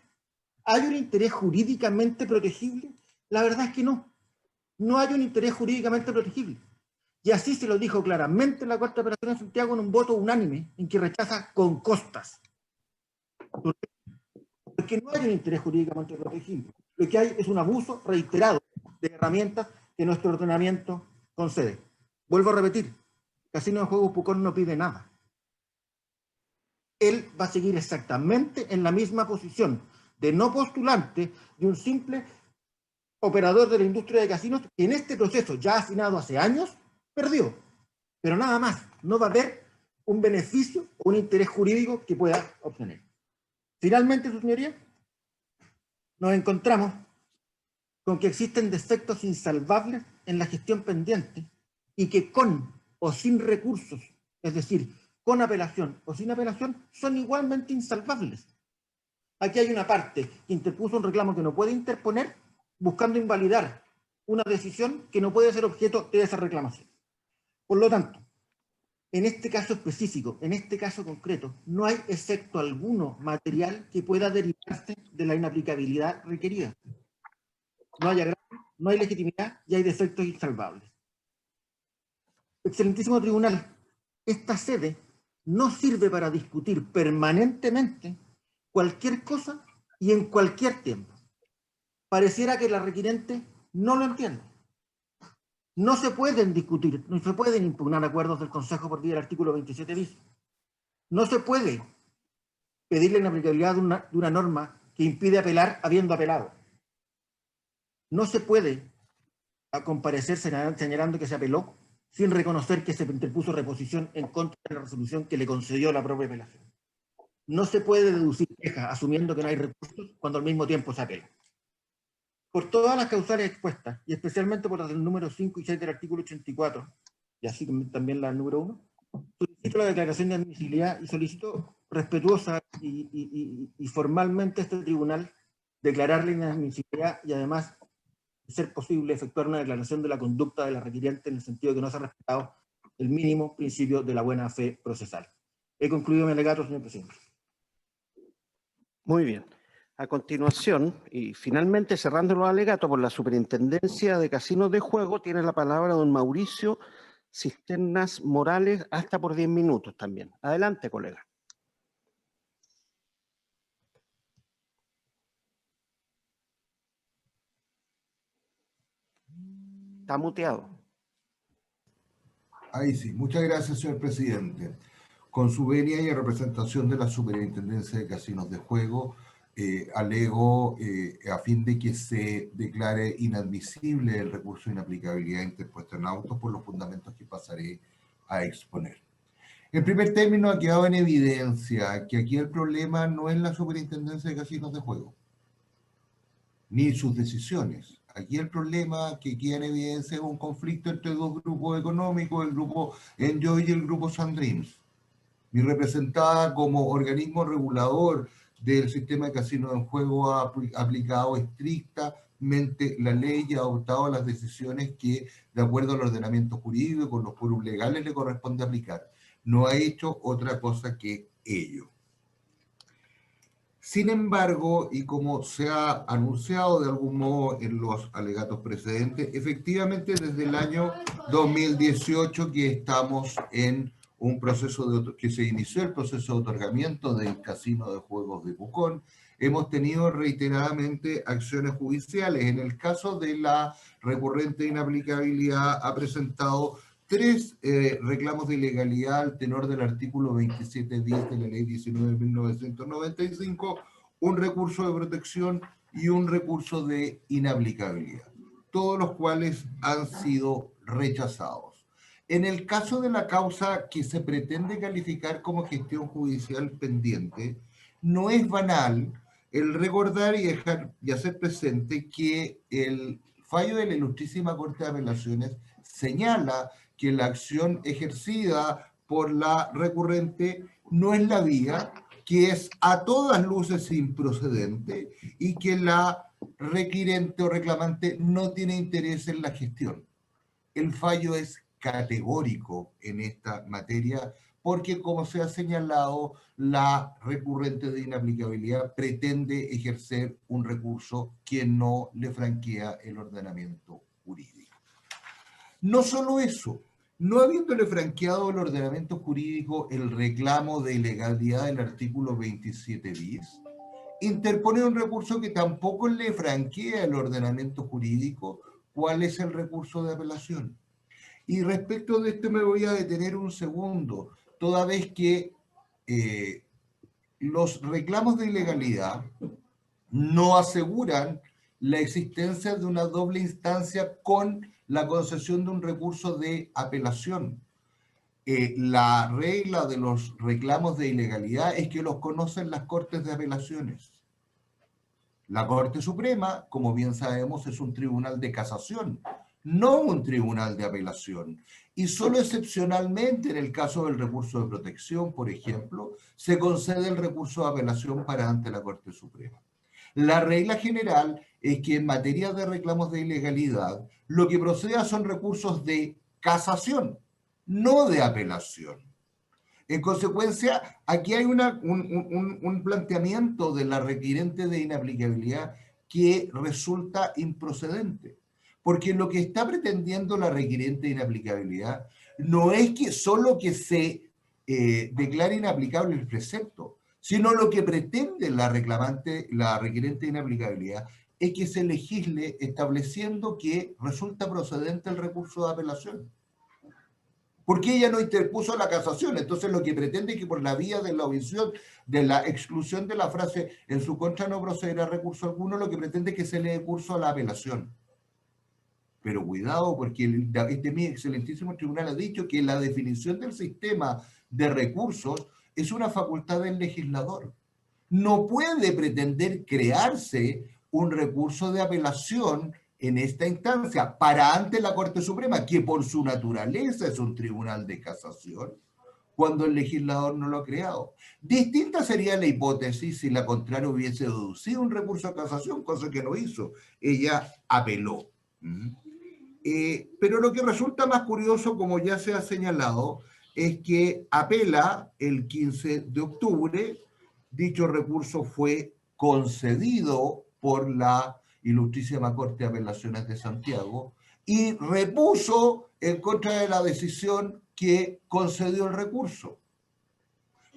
¿Hay un interés jurídicamente protegible? La verdad es que no. No hay un interés jurídicamente protegible. Y así se lo dijo claramente la Corte de Apelaciones de Santiago en un voto unánime en que rechaza con costas. Porque no hay un interés jurídicamente protegible. Lo que hay es un abuso reiterado de herramientas que nuestro ordenamiento concede. Vuelvo a repetir, Casino de Juegos Pucón no pide nada. Él va a seguir exactamente en la misma posición de no postulante de un simple operador de la industria de casinos que en este proceso ya afinado hace años perdió. Pero nada más, no va a haber un beneficio o un interés jurídico que pueda obtener. Finalmente, su señoría, nos encontramos con que existen defectos insalvables en la gestión pendiente y que con o sin recursos, es decir, con apelación o sin apelación, son igualmente insalvables. Aquí hay una parte que interpuso un reclamo que no puede interponer buscando invalidar una decisión que no puede ser objeto de esa reclamación. Por lo tanto, en este caso específico, en este caso concreto, no hay efecto alguno material que pueda derivarse de la inaplicabilidad requerida. No hay agravio, no hay legitimidad y hay defectos insalvables. Excelentísimo Tribunal, esta sede no sirve para discutir permanentemente cualquier cosa y en cualquier tiempo. Pareciera que la requirente no lo entiende. No se pueden discutir, no se pueden impugnar acuerdos del Consejo por vía del artículo 27 bis. No se puede pedir la inaplicabilidad de una norma que impide apelar habiendo apelado. No se puede comparecer señalando que se apeló sin reconocer que se interpuso reposición en contra de la resolución que le concedió la propia apelación. No se puede deducir queja asumiendo que no hay recursos cuando al mismo tiempo se apela. Por todas las causales expuestas, y especialmente por las del número 5 y 6 del artículo 84, y así también la número 1, solicito la declaración de admisibilidad y solicito respetuosa y formalmente a este tribunal declarar la inadmisibilidad y además, de ser posible, efectuar una declaración de la conducta de la requiriente en el sentido de que no se ha respetado el mínimo principio de la buena fe procesal. He concluido mi alegato, señor presidente. Muy bien. A continuación, y finalmente cerrando los alegatos por la Superintendencia de Casinos de Juego, tiene la palabra don Mauricio Cisternas Morales, hasta por 10 minutos también. Adelante, colega. Está muteado. Ahí sí. Muchas gracias, señor presidente. Con su venia y en representación de la Superintendencia de Casinos de Juego, alego a fin de que se declare inadmisible el recurso de inaplicabilidad interpuesto en autos por los fundamentos que pasaré a exponer. En primer término, ha quedado en evidencia que aquí el problema no es la Superintendencia de Casinos de Juego, ni sus decisiones. Aquí el problema que queda en evidencia es un conflicto entre dos grupos económicos, el grupo Enjoy y el grupo Sandreams. Mi representada como organismo regulador del sistema de casinos de juego ha aplicado estrictamente la ley y ha adoptado las decisiones que, de acuerdo al ordenamiento jurídico y con los quórums legales, le corresponde aplicar. No ha hecho otra cosa que ello. Sin embargo, y como se ha anunciado de algún modo en los alegatos precedentes, efectivamente desde el año 2018 que estamos en un proceso que se inició el proceso de otorgamiento del casino de juegos de Pucón, hemos tenido reiteradamente acciones judiciales. En el caso de la recurrente inaplicabilidad ha presentado 3 reclamos de ilegalidad al tenor del artículo 27 bis de la ley 19.995, un recurso de protección y un recurso de inaplicabilidad, todos los cuales han sido rechazados. En el caso de la causa que se pretende calificar como gestión judicial pendiente, no es banal el recordar y hacer presente que el fallo de la Ilustrísima Corte de Apelaciones señala que la acción ejercida por la recurrente no es la vía, que es a todas luces improcedente y que la requirente o reclamante no tiene interés en la gestión. El fallo es categórico en esta materia porque, como se ha señalado, la recurrente de inaplicabilidad pretende ejercer un recurso que no le franquea el ordenamiento jurídico. No solo eso, no habiéndole franqueado el ordenamiento jurídico el reclamo de ilegalidad del artículo 27 bis, interpone un recurso que tampoco le franquea el ordenamiento jurídico, ¿cuál es el recurso de apelación? Y respecto de esto me voy a detener un segundo, toda vez que los reclamos de ilegalidad no aseguran la existencia de una doble instancia con la concesión de un recurso de apelación. La regla de los reclamos de ilegalidad es que los conocen las Cortes de Apelaciones. La Corte Suprema, como bien sabemos, es un tribunal de casación, no un tribunal de apelación. Y solo excepcionalmente, en el caso del recurso de protección, por ejemplo, se concede el recurso de apelación para ante la Corte Suprema. La regla general es que en materia de reclamos de ilegalidad, lo que proceda son recursos de casación, no de apelación. En consecuencia, aquí hay un planteamiento de la requirente de inaplicabilidad que resulta improcedente, porque lo que está pretendiendo la requirente de inaplicabilidad no es que solo que se declare inaplicable el precepto, sino lo que pretende la requirente de inaplicabilidad es que se legisle estableciendo que resulta procedente el recurso de apelación. Porque ella no interpuso la casación, entonces lo que pretende es que por la vía de la omisión, de la exclusión de la frase en su contra no procederá recurso alguno, lo que pretende es que se le dé curso a la apelación. Pero cuidado, porque mi excelentísimo tribunal ha dicho que la definición del sistema de recursos es una facultad del legislador. No puede pretender crearse un recurso de apelación en esta instancia para ante la Corte Suprema, que por su naturaleza es un tribunal de casación, cuando el legislador no lo ha creado. Distinta sería la hipótesis si la contraria hubiese deducido un recurso de casación, cosa que no hizo. Ella apeló. Pero lo que resulta más curioso, como ya se ha señalado, es que apela el 15 de octubre, dicho recurso fue concedido por la Ilustrísima Corte de Apelaciones de Santiago y repuso en contra de la decisión que concedió el recurso.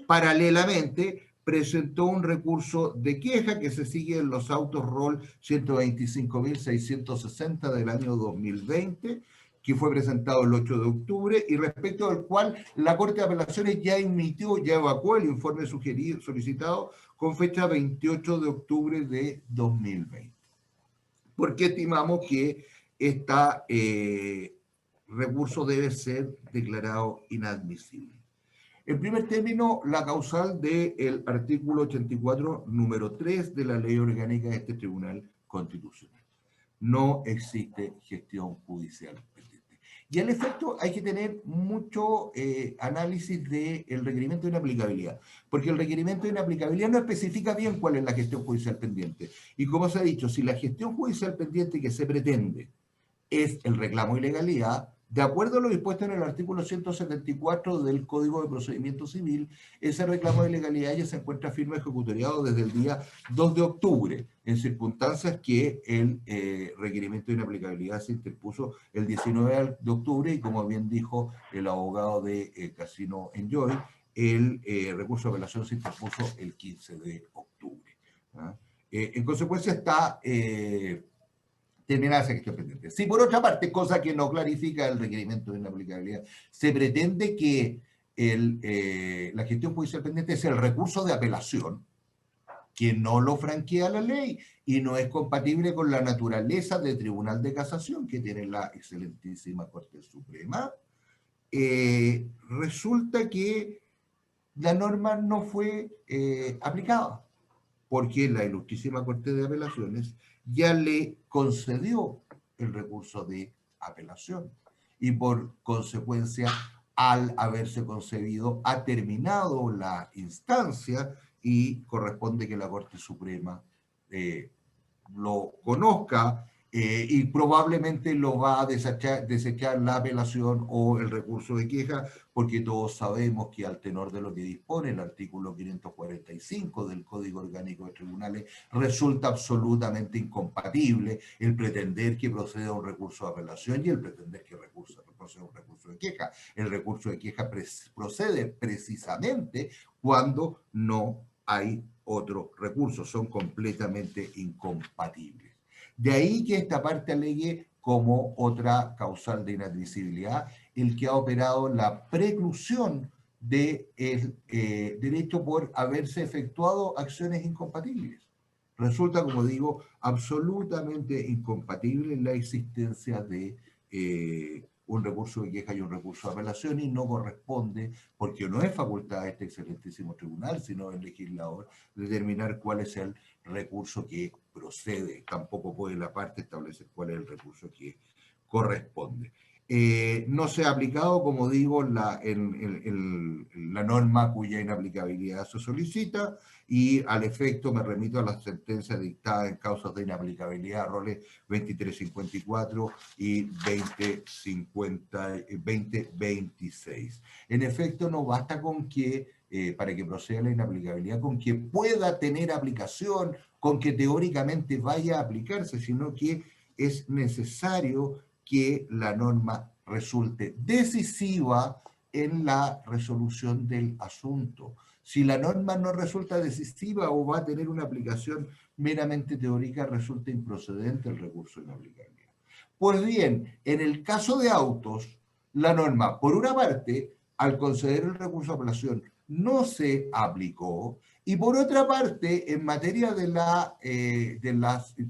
Paralelamente, presentó un recurso de queja que se sigue en los autos ROL 125.660 del año 2020, que fue presentado el 8 de octubre y respecto al cual la Corte de Apelaciones ya evacuó el informe solicitado con fecha 28 de octubre de 2020. Porque estimamos que este recurso debe ser declarado inadmisible. En primer término, la causal del artículo 84, número 3 de la Ley Orgánica de este Tribunal Constitucional. No existe gestión judicial pendiente. Y al efecto hay que tener mucho análisis del requerimiento de inaplicabilidad, porque el requerimiento de inaplicabilidad no especifica bien cuál es la gestión judicial pendiente. Y como se ha dicho, si la gestión judicial pendiente que se pretende es el reclamo de ilegalidad, de acuerdo a lo dispuesto en el artículo 174 del Código de Procedimiento Civil, ese reclamo de ilegalidad ya se encuentra firme ejecutoriado desde el día 2 de octubre, en circunstancias que el requerimiento de inaplicabilidad se interpuso el 19 de octubre y, como bien dijo el abogado de Casino Enjoy, el recurso de apelación se interpuso el 15 de octubre. En consecuencia está terminada esa gestión pendiente. Si por otra parte, cosa que no clarifica el requerimiento de inaplicabilidad, se pretende que la gestión judicial pendiente es el recurso de apelación, que no lo franquea la ley y no es compatible con la naturaleza de tribunal de casación que tiene la excelentísima Corte Suprema, resulta que la norma no fue aplicada, porque la Ilustrísima Corte de Apelaciones ya le concedió el recurso de apelación y por consecuencia, al haberse concedido, ha terminado la instancia y corresponde que la Corte Suprema lo conozca y probablemente lo va a desechar la apelación o el recurso de queja, porque todos sabemos que al tenor de lo que dispone el artículo 545 del Código Orgánico de Tribunales, resulta absolutamente incompatible el pretender que proceda un recurso de apelación y el pretender que proceda un recurso de queja. El recurso de queja procede precisamente cuando no hay otro recurso, son completamente incompatibles. De ahí que esta parte alegue como otra causal de inadmisibilidad el que ha operado la preclusión del derecho por haberse efectuado acciones incompatibles. Resulta, como digo, absolutamente incompatible la existencia de un recurso de queja y un recurso de apelación, y no corresponde, porque no es facultad de este excelentísimo tribunal, sino del legislador, determinar cuál es el recurso que procede. Tampoco puede la parte establecer cuál es el recurso que corresponde. No se ha aplicado, como digo, la norma cuya inaplicabilidad se solicita, y al efecto me remito a las sentencias dictadas en causas de inaplicabilidad, roles 2354 y 2026. En efecto, no basta con que, para que proceda la inaplicabilidad, con que pueda tener aplicación, con que teóricamente vaya a aplicarse, sino que es necesario que la norma resulte decisiva en la resolución del asunto. Si la norma no resulta decisiva o va a tener una aplicación meramente teórica, resulta improcedente el recurso de inaplicabilidad. Pues bien, en el caso de autos, la norma, por una parte, al conceder el recurso de apelación, no se aplicó, y por otra parte, en materia de la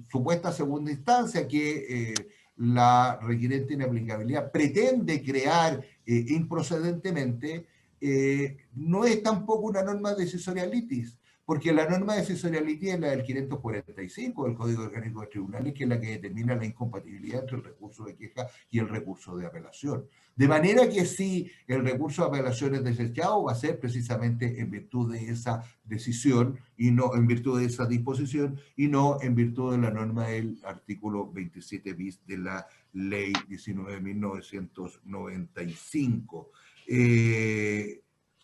supuesta segunda instancia que la requiriente inaplicabilidad pretende crear improcedentemente, no es tampoco una norma decisorialitis, porque la norma decisorialitis es la del 545 del Código Orgánico de Tribunales, que es la que determina la incompatibilidad entre el recurso de queja y el recurso de apelación. De manera que si el recurso de apelación es desechado, va a ser precisamente en virtud de esa decisión, y no en virtud de esa disposición, y no en virtud de la norma del artículo 27 bis de la Ley 19.995.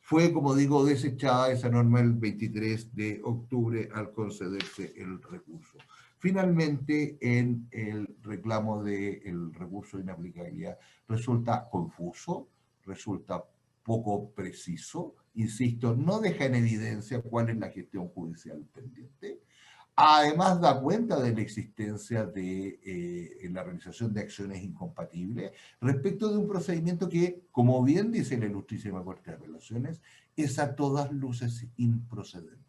Fue, como digo, desechada esa norma el 23 de octubre al concederse el recurso. Finalmente, en el reclamo del recurso de inaplicabilidad resulta confuso, resulta poco preciso, insisto, no deja en evidencia cuál es la gestión judicial pendiente. Además, da cuenta de la existencia de la realización de acciones incompatibles respecto de un procedimiento que, como bien dice la Ilustrísima Corte de Apelaciones, es a todas luces improcedente.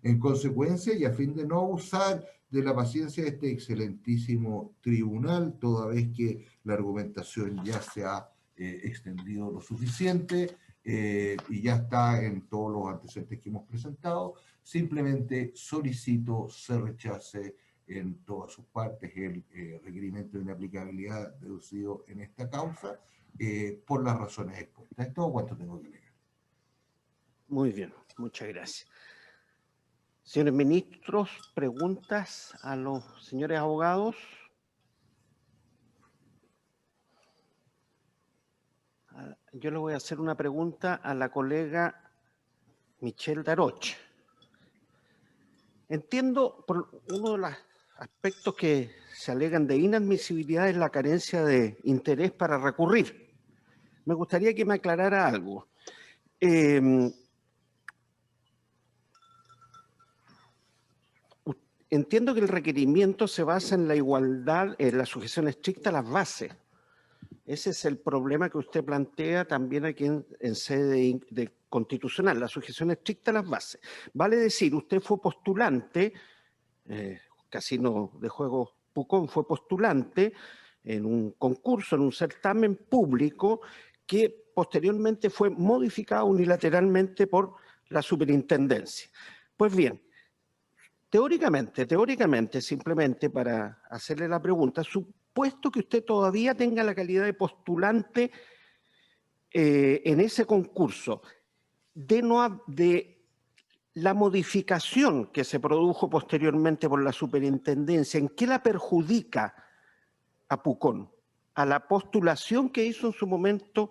En consecuencia, y a fin de no abusar de la paciencia de este excelentísimo tribunal, toda vez que la argumentación ya se ha extendido lo suficiente y ya está en todos los antecedentes que hemos presentado, simplemente solicito se rechace en todas sus partes el requerimiento de inaplicabilidad deducido en esta causa por las razones expuestas. Es todo cuanto tengo que alegar. Muy bien, muchas gracias. Señores ministros, preguntas a los señores abogados. Yo le voy a hacer una pregunta a la colega Michelle Daroche. Entiendo, por uno de los aspectos que se alegan de inadmisibilidad es la carencia de interés para recurrir. Me gustaría que me aclarara algo. Entiendo que el requerimiento se basa en la igualdad, en la sujeción estricta a las bases. Ese es el problema que usted plantea también aquí en sede de constitucional, la sujeción estricta a las bases. Vale decir, usted fue postulante, Casino de Juegos Pucón fue postulante en un concurso, en un certamen público que posteriormente fue modificado unilateralmente por la superintendencia. Pues bien, teóricamente, simplemente para hacerle la pregunta, supuesto que usted todavía tenga la calidad de postulante en ese concurso, de la modificación que se produjo posteriormente por la superintendencia, ¿en qué la perjudica a Pucón, a la postulación que hizo en su momento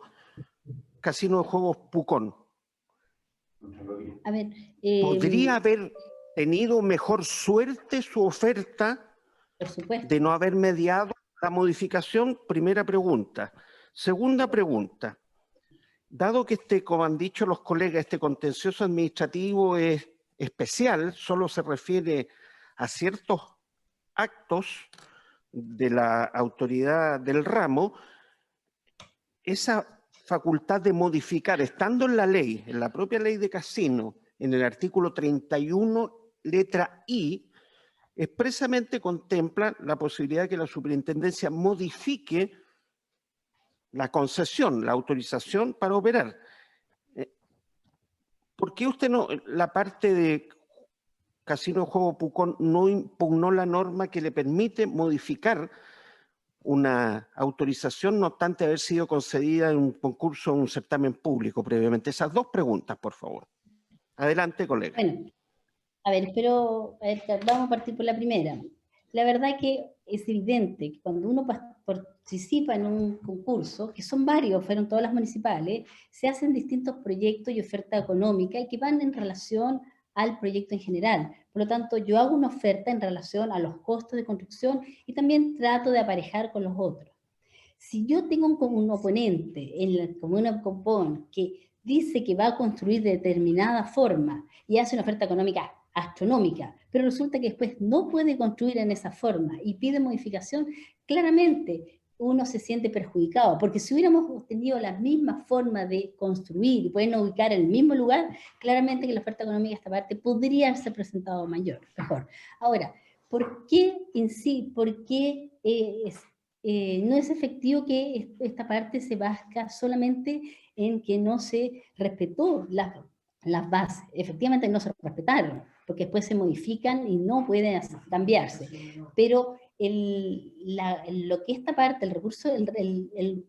Casino de Juegos Pucón? A ver, ¿Podría haber tenido mejor suerte su oferta por supuesto. de no haber mediado la modificación? Primera pregunta. Segunda pregunta. Dado que como han dicho los colegas, este contencioso administrativo es especial, solo se refiere a ciertos actos de la autoridad del ramo, esa facultad de modificar, estando en la ley, en la propia ley de casino, en el artículo 31, letra I, expresamente contempla la posibilidad de que la superintendencia modifique la concesión, la autorización para operar. ¿Por qué usted no, la parte de Casino de Juego Pucón, no impugnó la norma que le permite modificar una autorización, no obstante haber sido concedida en un concurso o un certamen público previamente? Esas dos preguntas, por favor. Adelante, colega. Bueno, a ver, vamos a partir por la primera. La verdad que es evidente que cuando uno participa en un concurso, que son varios, fueron todas las municipales, se hacen distintos proyectos y oferta económica y que van en relación al proyecto en general. Por lo tanto, yo hago una oferta en relación a los costos de construcción y también trato de aparejar con los otros. Si yo tengo un oponente en la comuna de Copón que dice que va a construir de determinada forma y hace una oferta económica astronómica, pero resulta que después no puede construir en esa forma y pide modificación, claramente uno se siente perjudicado, porque si hubiéramos tenido la misma forma de construir y podernos ubicar en el mismo lugar, claramente que la oferta económica de esta parte podría haberse presentado mejor. Ahora, ¿por qué en sí, por qué no es efectivo que esta parte se basa solamente en que no se respetó las bases? Efectivamente no se respetaron, porque después se modifican y no pueden cambiarse. Pero lo que esta parte, el recurso, el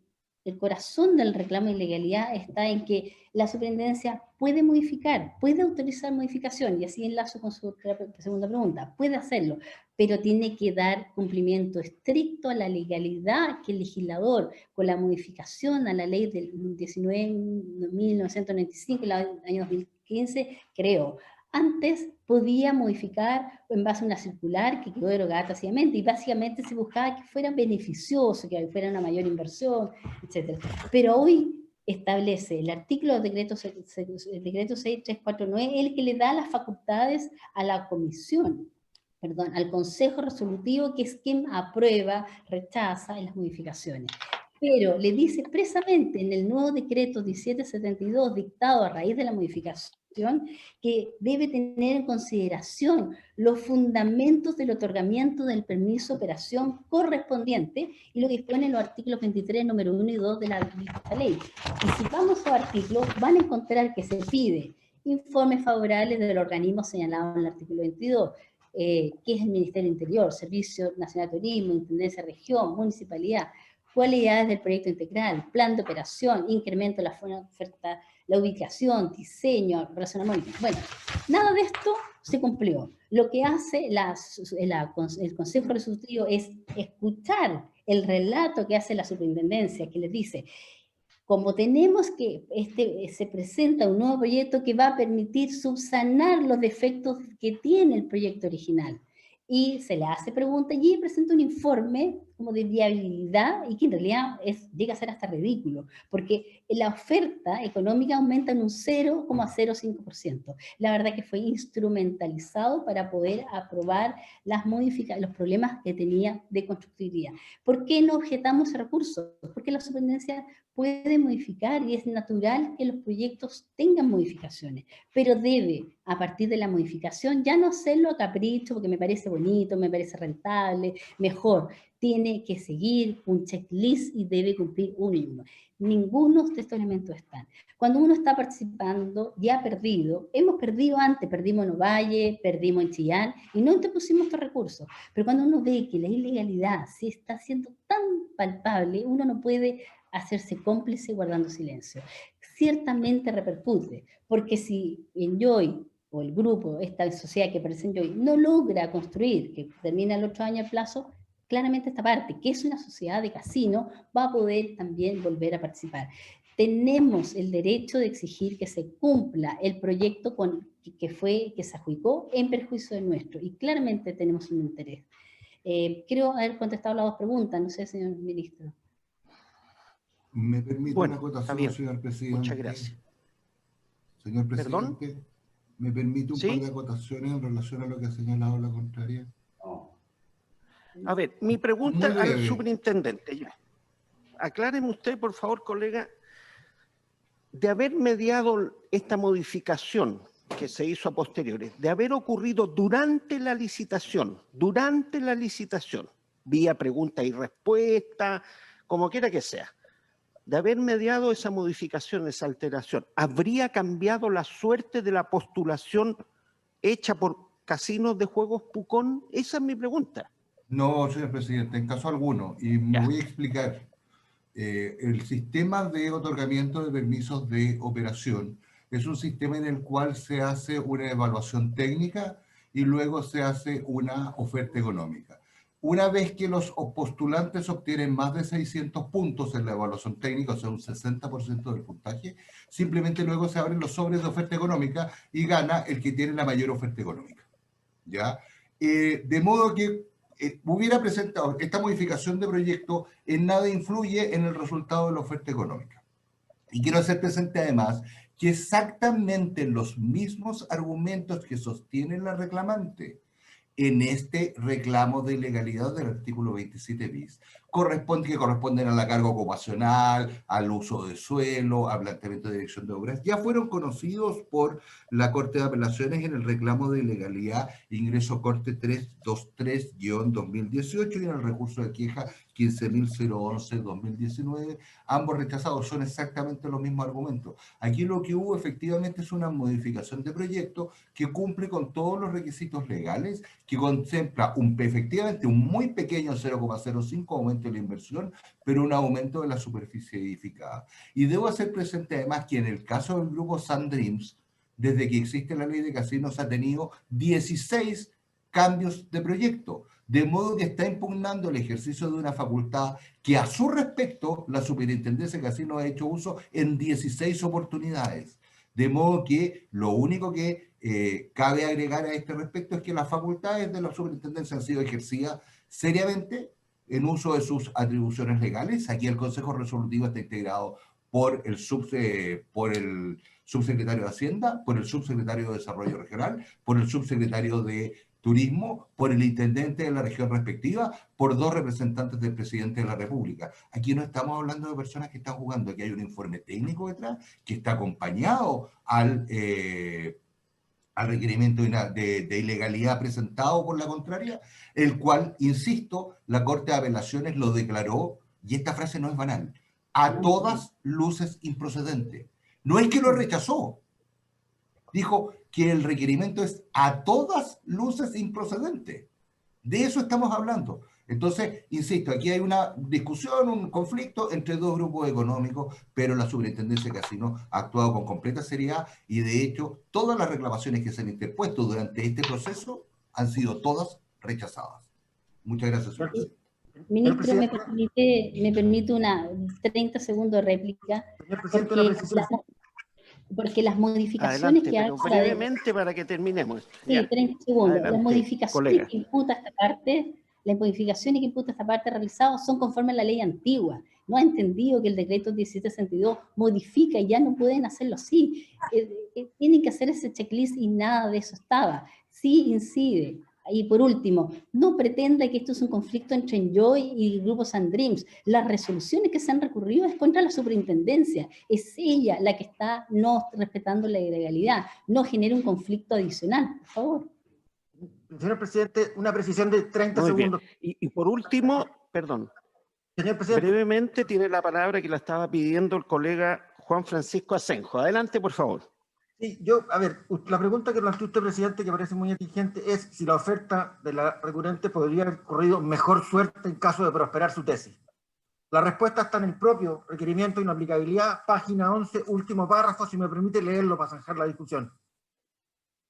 corazón del reclamo de ilegalidad está en que la superintendencia puede modificar, puede autorizar modificación, y así enlazo con su segunda pregunta, puede hacerlo, pero tiene que dar cumplimiento estricto a la legalidad que el legislador, con la modificación a la ley del 1995, el año 2015, creó. Antes podía modificar en base a una circular que quedó derogada tácitamente y básicamente se buscaba que fuera beneficioso, que fuera una mayor inversión, etc. Pero hoy establece el artículo del decreto 6349, el que le da las facultades a la comisión, perdón, al Consejo Resolutivo, que es quien aprueba, rechaza las modificaciones. Pero le dice expresamente en el nuevo decreto 1772, dictado a raíz de la modificación, que debe tener en consideración los fundamentos del otorgamiento del permiso de operación correspondiente y lo que dispone en los artículos 23, número 1 y 2 de la ley. Y si vamos a artículos, van a encontrar que se pide informes favorables del organismo señalado en el artículo 22, que es el Ministerio del Interior, Servicio Nacional de Turismo, Intendencia de Región, Municipalidad, cualidades del proyecto integral, plan de operación, incremento de la oferta, la ubicación, diseño, relacionamiento. Bueno, nada de esto se cumplió. Lo que hace el Consejo Resolutivo es escuchar el relato que hace la superintendencia, que les dice, como tenemos que, se presenta un nuevo proyecto que va a permitir subsanar los defectos que tiene el proyecto original. Y se le hace pregunta y presenta un informe como de viabilidad y que en realidad llega a ser hasta ridículo, porque la oferta económica aumenta en un 0,05%. La verdad que fue instrumentalizado para poder aprobar los problemas que tenía de constructividad. ¿Por qué no objetamos ese recurso? Porque la superintendencia puede modificar y es natural que los proyectos tengan modificaciones, pero debe, a partir de la modificación, ya no hacerlo a capricho porque me parece bonito, me parece rentable, mejor. Tiene que seguir un checklist y debe cumplir uno y uno. Ninguno de estos elementos están. Cuando uno está participando, ya ha perdido. Hemos perdido antes, perdimos en Ovalle, perdimos en Chillán, y no interpusimos estos recursos. Pero cuando uno ve que la ilegalidad se está haciendo tan palpable, uno no puede hacerse cómplice guardando silencio. Ciertamente repercute, porque si en Joy o el grupo, esta sociedad que aparece en Joy, no logra construir, que termina el otro año el plazo, claramente esta parte, que es una sociedad de casino, va a poder también volver a participar. Tenemos el derecho de exigir que se cumpla el proyecto que se adjudicó en perjuicio de nuestro, y claramente tenemos un interés. Creo haber contestado las dos preguntas, no sé, señor ministro. ¿Me permite Bueno, una está acotación, bien. señor presidente? Muchas gracias. Señor ¿Perdón? presidente, ¿me permite un par de ¿Sí? acotaciones en relación a lo que ha señalado la contraria? A ver, mi pregunta Muy al breve. superintendente. Ya. Acláreme usted, por favor, colega, de haber mediado esta modificación que se hizo a posteriores, de haber ocurrido durante la licitación, vía pregunta y respuesta, como quiera que sea, de haber mediado esa modificación, esa alteración, ¿habría cambiado la suerte de la postulación hecha por Casinos de Juegos Pucón? Esa es mi pregunta. No, señor presidente, en caso alguno, y me Ya. voy a explicar. El sistema de otorgamiento de permisos de operación es un sistema en el cual se hace una evaluación técnica y luego se hace una oferta económica. Una vez que los postulantes obtienen más de 600 puntos en la evaluación técnica, o sea, un 60% del puntaje, simplemente luego se abren los sobres de oferta económica y gana el que tiene la mayor oferta económica. ¿Ya? De modo que hubiera presentado esta modificación de proyecto, en nada influye en el resultado de la oferta económica. Y quiero hacer presente además que exactamente los mismos argumentos que sostiene la reclamante en este reclamo de ilegalidad del artículo 27 bis, que corresponden a la carga ocupacional, al uso de suelo, al planteamiento de dirección de obras, ya fueron conocidos por la Corte de Apelaciones en el reclamo de ilegalidad ingreso corte 323-2018 y en el recurso de queja 15.011-2019, ambos rechazados. Son exactamente los mismos argumentos. Aquí lo que hubo efectivamente es una modificación de proyecto que cumple con todos los requisitos legales, que contempla efectivamente un muy pequeño 0,05 aumento de la inversión, pero un aumento de la superficie edificada. Y debo hacer presente además que en el caso del grupo Sandreams, desde que existe la ley de casinos, ha tenido 16 cambios de proyecto, de modo que está impugnando el ejercicio de una facultad que a su respecto la Superintendencia de Casinos ha hecho uso en 16 oportunidades. De modo que lo único que cabe agregar a este respecto es que las facultades de la superintendencia han sido ejercidas seriamente en uso de sus atribuciones legales. Aquí el Consejo Resolutivo está integrado por el subsecretario de Hacienda, por el subsecretario de Desarrollo Regional, por el subsecretario de Turismo, por el intendente de la región respectiva, por 2 representantes del presidente de la República. Aquí no estamos hablando de personas que están jugando, aquí hay un informe técnico detrás que está acompañado al requerimiento de ilegalidad presentado por la contraria, el cual, insisto, la Corte de Apelaciones lo declaró, y esta frase no es banal, a todas luces improcedente. No es que lo rechazó, dijo que el requerimiento es a todas luces improcedente. De eso estamos hablando. Entonces, insisto, aquí hay una discusión, un conflicto entre 2 grupos económicos, pero la Superintendencia de Casinos ha actuado con completa seriedad y, de hecho, todas las reclamaciones que se han interpuesto durante este proceso han sido todas rechazadas. Muchas gracias, señor presidente. Ministro, me permite una 30 segundos de réplica, Señor presidente, una precisión. porque las modificaciones Adelante, que pero hace brevemente para que terminemos. Sí, Ya. 30 segundos. Adelante, Las modificaciones colega. que imputa esta parte, las modificaciones que imputa esta parte realizadas son conforme a la ley antigua. No ha entendido que el decreto 1762 modifica y ya no pueden hacerlo así. Tienen que hacer ese checklist y nada de eso estaba. Sí incide. Y por último, no pretenda que esto es un conflicto entre Enjoy y el grupo Sandreams. Las resoluciones que se han recurrido es contra la superintendencia. Es ella la que está no respetando la ilegalidad. No genere un conflicto adicional, por favor. Señor presidente, una precisión de 30 Muy bien. segundos. Y por último, perdón, Señor presidente, brevemente tiene la palabra que la estaba pidiendo el colega Juan Francisco Asenjo. Adelante, por favor. sí, a ver, la pregunta que planteó usted, presidente, que parece muy exigente, es si la oferta de la recurrente podría haber corrido mejor suerte en caso de prosperar su tesis. La respuesta está en el propio requerimiento de inaplicabilidad, página 11, último párrafo, si me permite leerlo para zanjar la discusión.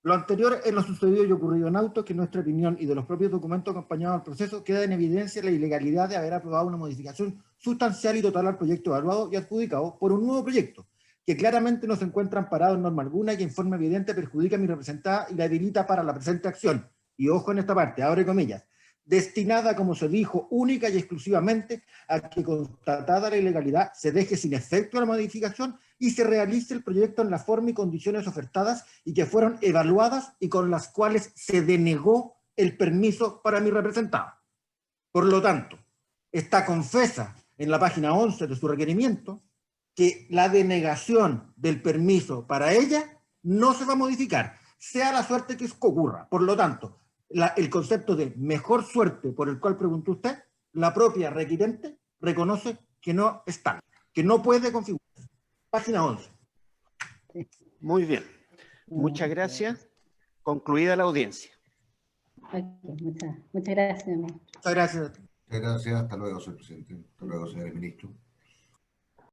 Lo anterior es lo sucedido y ocurrido en autos, que en nuestra opinión y de los propios documentos acompañados al proceso queda en evidencia la ilegalidad de haber aprobado una modificación sustancial y total al proyecto evaluado y adjudicado por un nuevo proyecto, que claramente no se encuentra amparado en norma alguna y que en forma evidente perjudica a mi representada y la habilita para la presente acción. Y ojo en esta parte, abre comillas, destinada, como se dijo, única y exclusivamente a que, constatada la ilegalidad, se deje sin efecto la modificación y se realice el proyecto en la forma y condiciones ofertadas y que fueron evaluadas y con las cuales se denegó el permiso para mi representada. Por lo tanto, está confesa en la página 11 de su requerimiento que la denegación del permiso para ella no se va a modificar, sea la suerte que ocurra. Por lo tanto, el concepto de mejor suerte por el cual preguntó usted, la propia requirente reconoce que no está, que no puede configurarse. Página 11. Muy bien. Muchas gracias. Concluida la audiencia. Ok, muchas gracias. Muchas gracias. Muchas gracias. Hasta luego, señor presidente. Hasta luego, señores ministros.